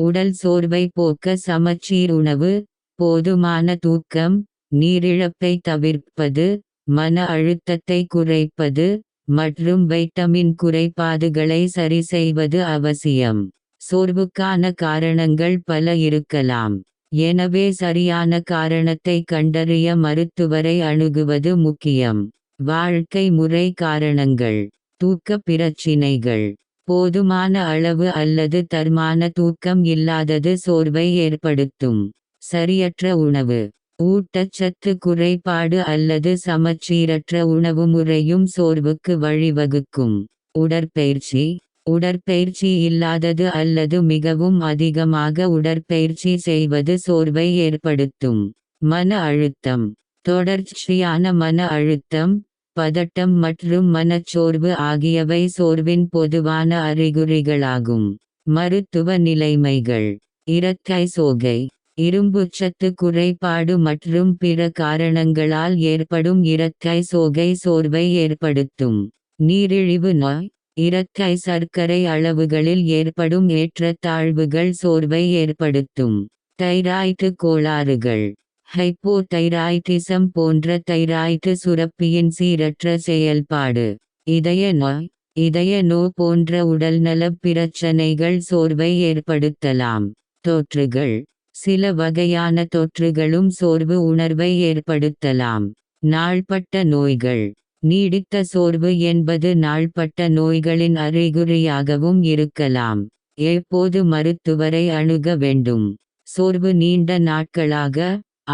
உடல் சோர்வை போக்க சமச்சீர் உணவு, போதுமான தூக்கம், நீரிழப்பை தவிர்ப்பது, மன அழுத்தத்தை குறைப்பது மற்றும் வைட்டமின் குறைபாடுகளை சரிசெய்வது அவசியம். சோர்வுக்கான காரணங்கள் பல இருக்கலாம். எனவே சரியான காரணத்தை கண்டறிய மருத்துவரை அணுகுவது முக்கியம். வாழ்க்கை முறை காரணங்கள்: தூக்க பிரச்சினைகள். போதுமான அளவு அல்லது தரமான தூக்கம் இல்லாதது சோர்வை ஏற்படுத்தும். சரியற்ற உணவு, ஊட்டச்சத்து குறைபாடு அல்லது சமச்சீரற்ற உணவு முறையும் சோர்வுக்கு வழிவகுக்கும். உடற்பயிற்சி இல்லாதது அல்லது மிகவும் அதிகமாக உடற்பயிற்சி செய்வது சோர்வை ஏற்படுத்தும். மன அழுத்தம், தொடர்ச்சியான மன அழுத்தம், பதட்டம் மற்றும் மனச்சோர்வு ஆகியவை சோர்வின் பொதுவான அறிகுறிகளாகும். மருத்துவ நிலைமைகள்: இரட்டை சோகை, இரும்புச்சத்து குறைபாடு மற்றும் பிற காரணங்களால் ஏற்படும் இரட்டை சோகை சோர்வை ஏற்படுத்தும். நீரிழிவு நோய், இரட்டை சர்க்கரை அளவுகளில் ஏற்படும் ஏற்றத்தாழ்வுகள் சோர்வை ஏற்படுத்தும். தைராய்டு கோளாறுகள், ஹைப்போதைராய்டிசம் போன்ற தைராய்டு சுரப்பியின் சீரற்ற செயல்பாடு, இதய நோய் போன்ற உடல்நலப் பிரச்சனைகள் சோர்வை ஏற்படுத்தலாம். தொற்றுகள்: சில வகையான தொற்றுகளும் சோர்வு உணர்வை ஏற்படுத்தலாம். நாள்பட்ட நோய்கள்: நீடித்த சோர்வு என்பது நாள்பட்ட நோய்களின் அறிகுறியாகவும் இருக்கலாம். எப்போது மருத்துவரை அணுக வேண்டும்? சோர்வு நீண்ட நாட்களாக,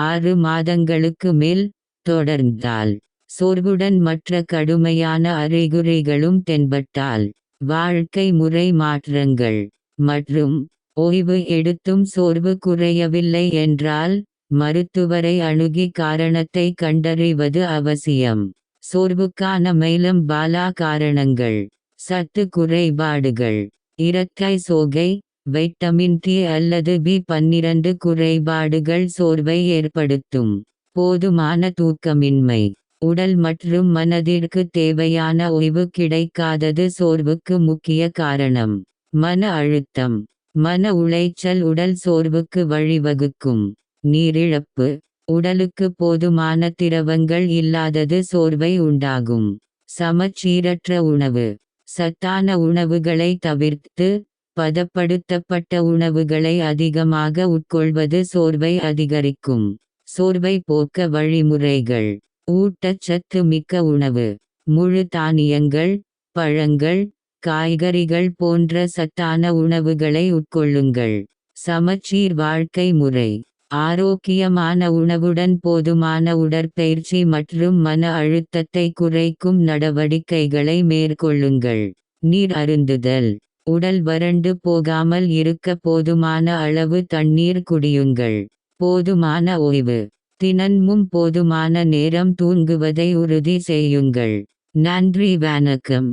6 மாதங்களுக்கு மேல் தொடர்ந்தால், சோர்வுடன் மற்ற கடுமையான அறிகுறிகளும் தென்பட்டால், வாழ்க்கை முறை மாற்றங்கள் மற்றும் ஓய்வு எடுத்தும் சோர்வு குறையவில்லை என்றால், மருத்துவரை அணுகி காரணத்தை கண்டறிவது அவசியம். சோர்வுக்கான மேலும் பல காரணங்கள்: சத்து குறைபாடுகள், இரட்டை சோகை, வைட்டமின் டி அல்லது B12 குறைபாடுகள் சோர்வை ஏற்படுத்தும். போதுமான தூக்கமின்மை, உடல் மற்றும் மனதிற்கு தேவையான ஓய்வு கிடைக்காதது சோர்வுக்கு முக்கிய காரணம். மன அழுத்தம், மன உளைச்சல் உடல் சோர்வுக்கு வழிவகுக்கும். நீரிழப்பு, உடலுக்கு போதுமான திரவங்கள் இல்லாதது சோர்வை உண்டாகும். சமச்சீரற்ற உணவு, சத்தான உணவுகளை தவிர்த்து, பதப்படுத்தப்பட்ட உணவுகளை அதிகமாக உட்கொள்வது சோர்வை அதிகரிக்கும். சோர்வை போக்க வழிமுறைகள்: ஊட்டச்சத்து மிக்க உணவு, முழு தானியங்கள், பழங்கள், காய்கறிகள் போன்ற சத்தான உணவுகளை உட்கொள்ளுங்கள். சமச்சீர் வாழ்க்கை முறை, ஆரோக்கியமான உணவுடன் போதுமான உடற்பயிற்சி மற்றும் மன அழுத்தத்தை குறைக்கும் நடவடிக்கைகளை மேற்கொள்ளுங்கள். நீர் அருந்துதல், உடல் வறண்டு போகாமல் இருக்க போதுமான அளவு தண்ணீர் குடியுங்கள். போதுமான ஓய்வு, தினமும் போதுமான நேரம் தூங்குவதை உறுதி செய்யுங்கள். நன்றி, வணக்கம்.